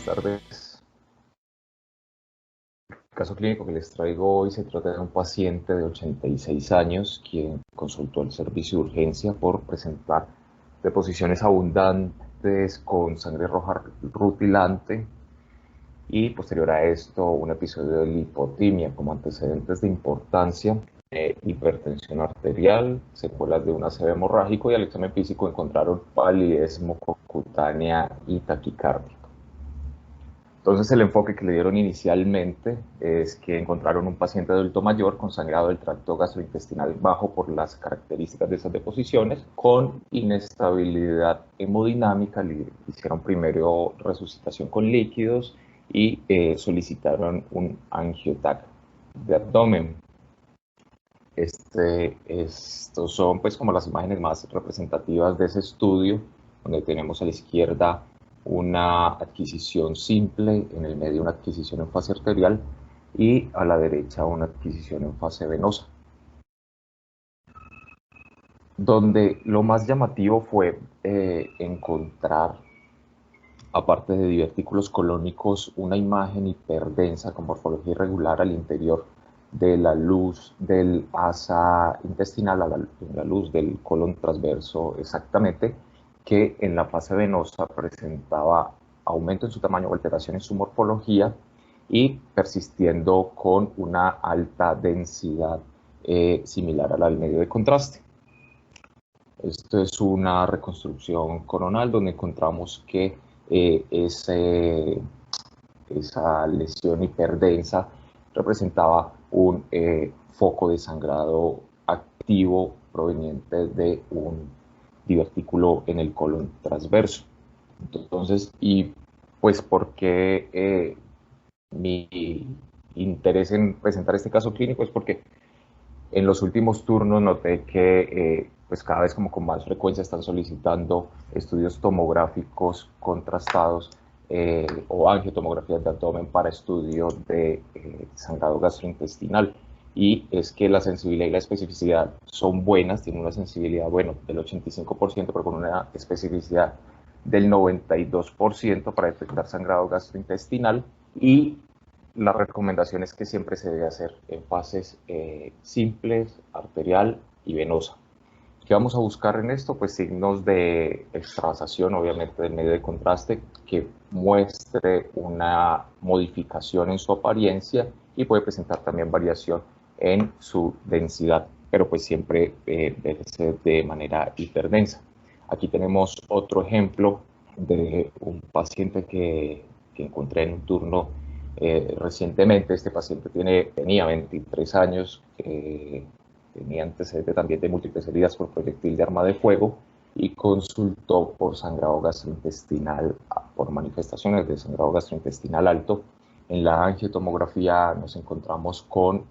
tardes. El caso clínico que les traigo hoy se trata de un paciente de 86 años quien consultó el servicio de urgencia por presentar deposiciones abundantes con sangre roja rutilante y posterior a esto un episodio de lipotimia como antecedentes de importancia, hipertensión arterial, secuelas de un ACV hemorrágico y al examen físico encontraron palidez mucocutánea y taquicardia. Entonces el enfoque que le dieron inicialmente es que encontraron un paciente adulto mayor con sangrado del tracto gastrointestinal bajo por las características de esas deposiciones, con inestabilidad hemodinámica. Le hicieron primero resucitación con líquidos y solicitaron un angiotac de abdomen. Estos son pues como las imágenes más representativas de ese estudio, donde tenemos a la izquierda una adquisición simple, en el medio una adquisición en fase arterial y a la derecha una adquisición en fase venosa. Donde lo más llamativo fue encontrar, aparte de divertículos colónicos, una imagen hiperdensa con morfología irregular al interior de la luz del asa intestinal, la luz del colon transverso exactamente, que en la fase venosa presentaba aumento en su tamaño o alteración en su morfología y persistiendo con una alta densidad similar a la del medio de contraste. Esto es una reconstrucción coronal donde encontramos que esa lesión hiperdensa representaba un foco de sangrado activo proveniente de un divertículo en el colon transverso. Entonces, y pues, ¿por qué mi interés en presentar este caso clínico? Es porque en los últimos turnos noté que pues cada vez como con más frecuencia están solicitando estudios tomográficos contrastados o angiotomografías de abdomen para estudio de sangrado gastrointestinal. Y es que la sensibilidad y la especificidad son buenas, tienen una sensibilidad, bueno, del 85%, pero con una especificidad del 92% para detectar sangrado gastrointestinal, y la recomendación es que siempre se debe hacer en fases simples, arterial y venosa. ¿Qué vamos a buscar en esto? Pues signos de extravasación, obviamente, del medio de contraste, que muestre una modificación en su apariencia y puede presentar también variación en su densidad, pero pues siempre debe ser de manera hiperdensa. Aquí tenemos otro ejemplo de un paciente que encontré en un turno recientemente. Este paciente tenía 23 años, tenía antecedente también de múltiples heridas por proyectil de arma de fuego y consultó por sangrado gastrointestinal, por manifestaciones de sangrado gastrointestinal alto. En la angiotomografía nos encontramos con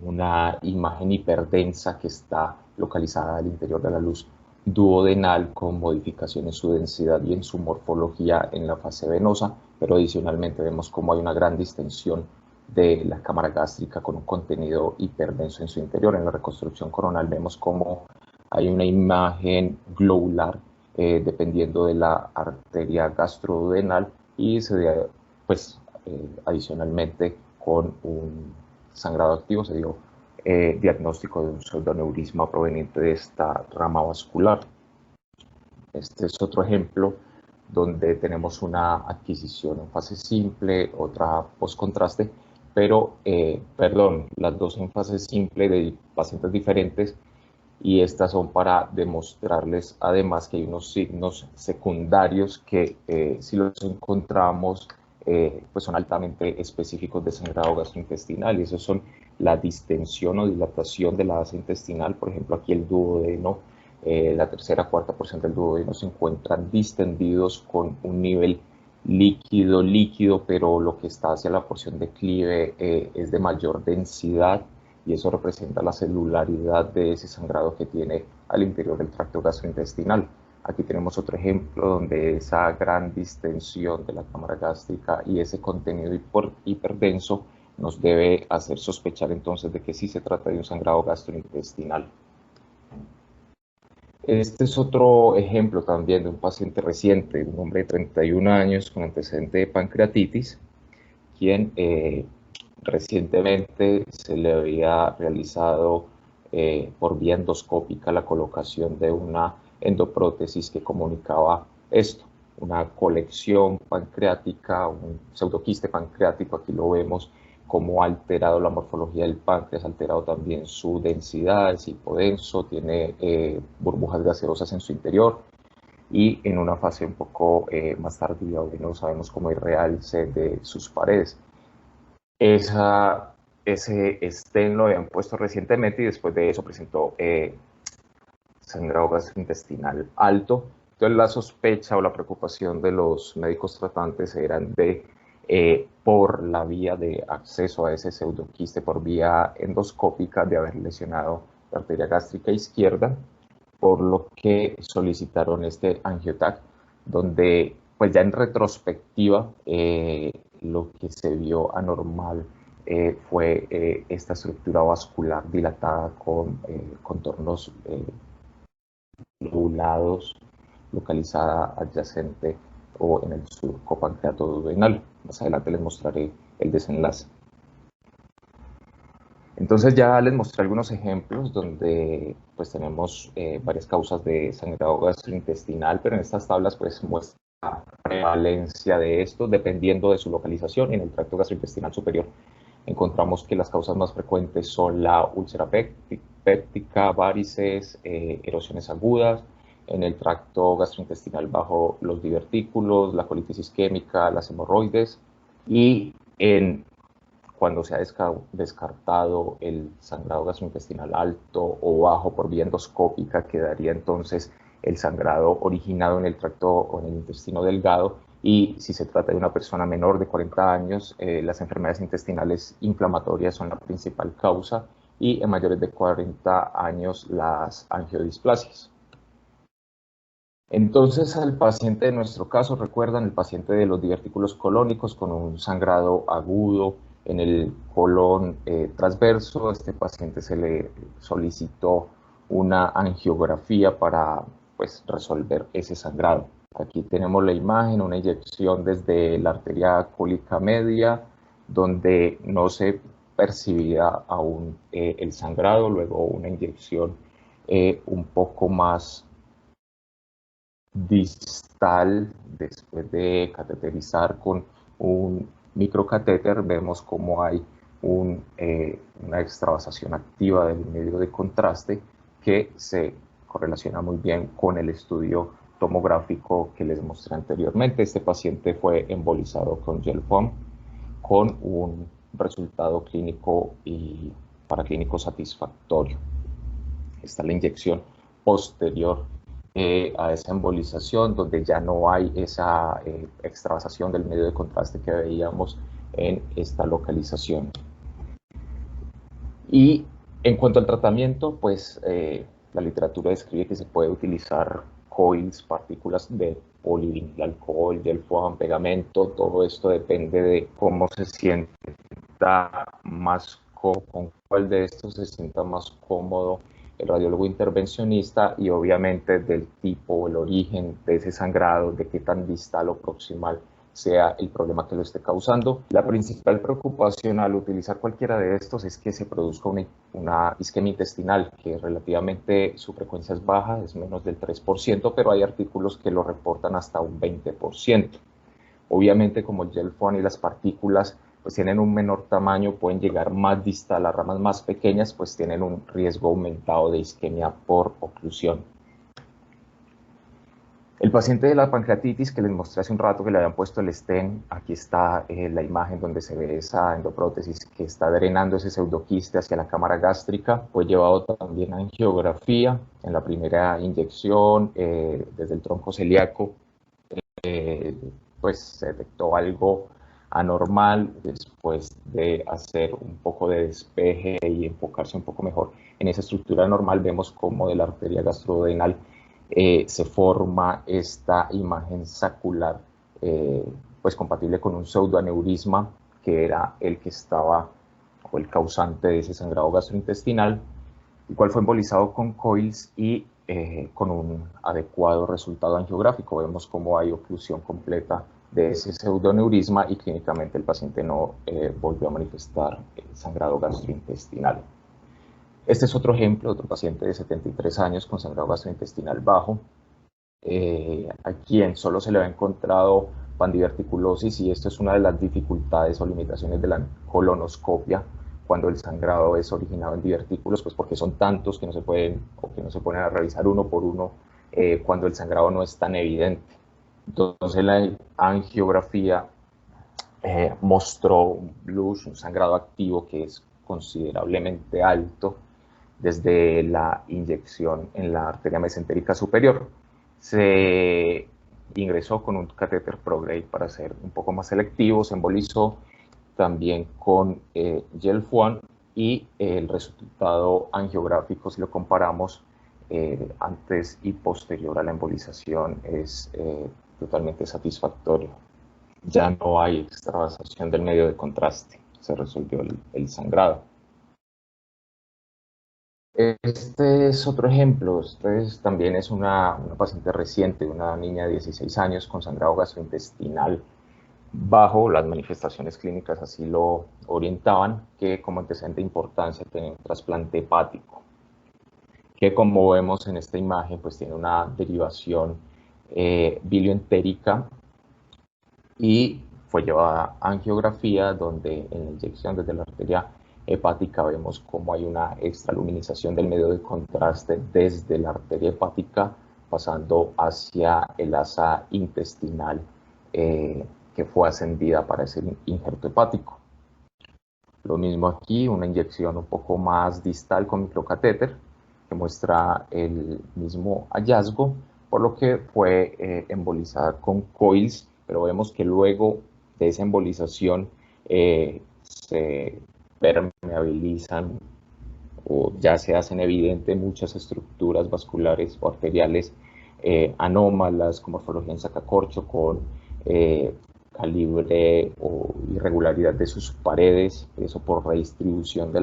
una imagen hiperdensa que está localizada al interior de la luz duodenal con modificación en su densidad y en su morfología en la fase venosa, pero adicionalmente vemos cómo hay una gran distensión de la cámara gástrica con un contenido hiperdenso en su interior. En la reconstrucción coronal vemos cómo hay una imagen globular dependiendo de la arteria gastroduodenal y se ve, pues, adicionalmente con un sangrado activo se dio diagnóstico de un pseudoneurisma proveniente de esta rama vascular. Este es otro ejemplo donde tenemos una adquisición en fase simple, otra post-contraste, pero, las dos en fase simple de pacientes diferentes, y estas son para demostrarles además que hay unos signos secundarios que si los encontramos pues son altamente específicos de sangrado gastrointestinal, y esos son la distensión o dilatación de la asa intestinal. Por ejemplo, aquí el duodeno, la tercera, cuarta porción del duodeno se encuentran distendidos con un nivel líquido, pero lo que está hacia la porción de declive es de mayor densidad, y eso representa la celularidad de ese sangrado que tiene al interior del tracto gastrointestinal. Aquí tenemos otro ejemplo donde esa gran distensión de la cámara gástrica y ese contenido hiperdenso nos debe hacer sospechar entonces de que sí se trata de un sangrado gastrointestinal. Este es otro ejemplo también de un paciente reciente, un hombre de 31 años con antecedente de pancreatitis, quien recientemente se le había realizado por vía endoscópica la colocación de una endoprótesis que comunicaba esto, una colección pancreática, un pseudoquiste pancreático, aquí lo vemos, cómo ha alterado la morfología del páncreas, ha alterado también su densidad, es hipodenso, tiene burbujas gaseosas en su interior, y en una fase un poco más tardía, hoy no sabemos cómo hay realce de sus paredes. Ese estén lo habían puesto recientemente y después de eso presentó sangrado gastrointestinal alto. Entonces la sospecha o la preocupación de los médicos tratantes eran de, por la vía de acceso a ese pseudoquiste por vía endoscópica, de haber lesionado la arteria gástrica izquierda, por lo que solicitaron este angiotac, donde pues ya en retrospectiva lo que se vio anormal fue esta estructura vascular dilatada con contornos lobulados, localizada adyacente o en el surco pancreatoduodenal. Más adelante les mostraré el desenlace. Entonces ya les mostré algunos ejemplos donde pues tenemos varias causas de sangrado gastrointestinal, pero en estas tablas pues muestra la prevalencia de esto dependiendo de su localización. En el tracto gastrointestinal superior encontramos que las causas más frecuentes son la úlcera péptica, varices, erosiones agudas. En el tracto gastrointestinal bajo, los divertículos, la colitis isquémica, las hemorroides. Y cuando se ha descartado el sangrado gastrointestinal alto o bajo por vía endoscópica, quedaría entonces el sangrado originado en el tracto o en el intestino delgado. Y si se trata de una persona menor de 40 años, las enfermedades intestinales inflamatorias son la principal causa, y en mayores de 40 años las angiodisplasias. Entonces, al paciente de nuestro caso, recuerdan, el paciente de los divertículos colónicos con un sangrado agudo en el colon transverso, este paciente se le solicitó una angiografía para pues, resolver ese sangrado. Aquí tenemos la imagen, una inyección desde la arteria cólica media, donde no se percibía aún el sangrado, luego una inyección un poco más distal, después de cateterizar con un microcatéter, vemos cómo hay una extravasación activa del medio de contraste que se correlaciona muy bien con el estudio tomográfico que les mostré anteriormente. Este paciente fue embolizado con gel foam con un resultado clínico y paraclínico satisfactorio. Esta es la inyección posterior a esa embolización, donde ya no hay esa extravasación del medio de contraste que veíamos en esta localización. Y en cuanto al tratamiento, pues la literatura describe que se puede utilizar coils, partículas de polivinil alcohol, gel foam, pegamento. Todo esto depende de cómo se sienta más cómodo, con cuál de estos se sienta más cómodo el radiólogo intervencionista, y obviamente del tipo, el origen de ese sangrado, de qué tan distal o proximal sea el problema que lo esté causando. La principal preocupación al utilizar cualquiera de estos es que se produzca una isquemia intestinal, que relativamente su frecuencia es baja, es menos del 3%, pero hay artículos que lo reportan hasta un 20%. Obviamente, como el gel foam y las partículas pues tienen un menor tamaño, pueden llegar más distal, las ramas más pequeñas pues tienen un riesgo aumentado de isquemia por oclusión. El paciente de la pancreatitis que les mostré hace un rato que le habían puesto el stent, aquí está la imagen donde se ve esa endoprótesis que está drenando ese pseudoquiste hacia la cámara gástrica. Fue llevado también a angiografía en la primera inyección desde el tronco celíaco. Pues se detectó algo anormal. Después de hacer un poco de despeje y enfocarse un poco mejor en esa estructura normal, vemos cómo de la arteria gastrodenal se forma esta imagen sacular, pues compatible con un pseudoaneurisma que era el que estaba, o el causante de ese sangrado gastrointestinal, el cual fue embolizado con coils y con un adecuado resultado angiográfico. Vemos cómo hay oclusión completa de ese pseudoneurisma y clínicamente el paciente no volvió a manifestar sangrado gastrointestinal. Este es otro ejemplo, otro paciente de 73 años con sangrado gastrointestinal bajo, a quien solo se le ha encontrado pandiverticulosis, y esto es una de las dificultades o limitaciones de la colonoscopia cuando el sangrado es originado en divertículos, pues porque son tantos que no se pueden o que no se ponen a revisar uno por uno cuando el sangrado no es tan evidente. Entonces la angiografía mostró un blush, un sangrado activo que es considerablemente alto desde la inyección en la arteria mesentérica superior. Se ingresó con un catéter ProGrade para ser un poco más selectivo, se embolizó también con GELF-1 y el resultado angiográfico, si lo comparamos antes y posterior a la embolización, es totalmente satisfactorio. Ya no hay extravasación del medio de contraste, se resolvió el sangrado. Este es otro ejemplo, también es una paciente reciente, una niña de 16 años con sangrado gastrointestinal bajo. Las manifestaciones clínicas así lo orientaban, que como antecedente de importancia tenía un trasplante hepático, que como vemos en esta imagen, pues tiene una derivación bilioentérica y fue llevada a angiografía, donde en la inyección desde la arteria hepática vemos cómo hay una extraluminización del medio de contraste desde la arteria hepática pasando hacia el asa intestinal que fue ascendida para ese injerto hepático. Lo mismo aquí, una inyección un poco más distal con microcatéter que muestra el mismo hallazgo, por lo que fue embolizada con coils, pero vemos que luego de esa embolización se permeabilizan o ya se hacen evidentes muchas estructuras vasculares o arteriales anómalas, con morfología en sacacorcho, con calibre o irregularidad de sus paredes, eso por redistribución de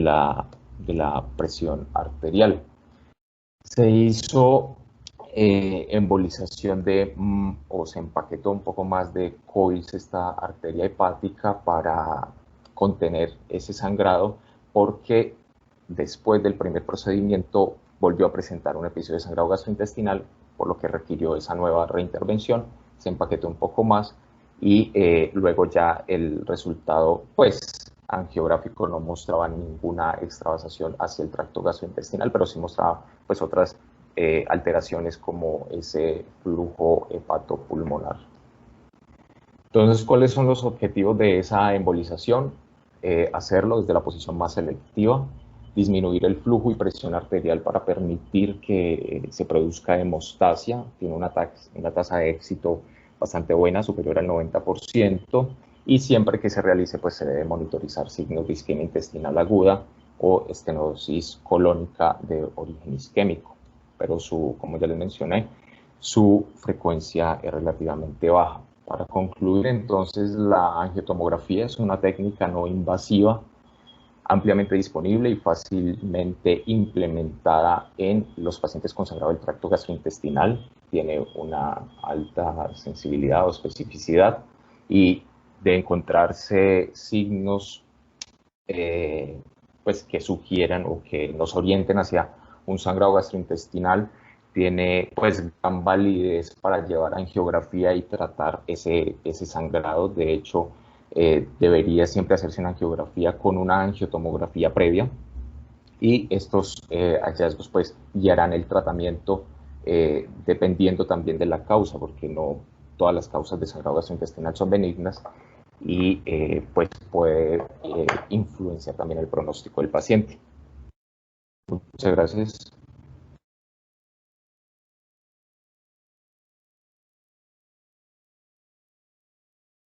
la presión arterial. Se hizo embolización o se empaquetó un poco más de coils esta arteria hepática para contener ese sangrado, porque después del primer procedimiento volvió a presentar un episodio de sangrado gastrointestinal, por lo que requirió esa nueva reintervención. Se empaquetó un poco más y luego ya el resultado pues angiográfico no mostraba ninguna extravasación hacia el tracto gastrointestinal, pero sí mostraba pues otras alteraciones como ese flujo hepatopulmonar. Entonces, ¿cuáles son los objetivos de esa embolización? Hacerlo desde la posición más selectiva, disminuir el flujo y presión arterial para permitir que se produzca hemostasia. Tiene una tasa de éxito bastante buena, superior al 90%, y siempre que se realice, pues se debe monitorizar signos de isquemia intestinal aguda o estenosis colónica de origen isquémico, pero como ya les mencioné, su frecuencia es relativamente baja. Para concluir, entonces, la angiotomografía es una técnica no invasiva, ampliamente disponible y fácilmente implementada en los pacientes con sangrado del tracto gastrointestinal. Tiene una alta sensibilidad o especificidad, y de encontrarse signos pues que sugieran o que nos orienten hacia un sangrado gastrointestinal, tiene pues gran validez para llevar a angiografía y tratar ese sangrado. De hecho, debería siempre hacerse una angiografía con una angiotomografía previa, y estos hallazgos pues guiarán el tratamiento dependiendo también de la causa, porque no todas las causas de sangrado gastrointestinal son benignas, y pues puede influenciar también el pronóstico del paciente. Muchas gracias.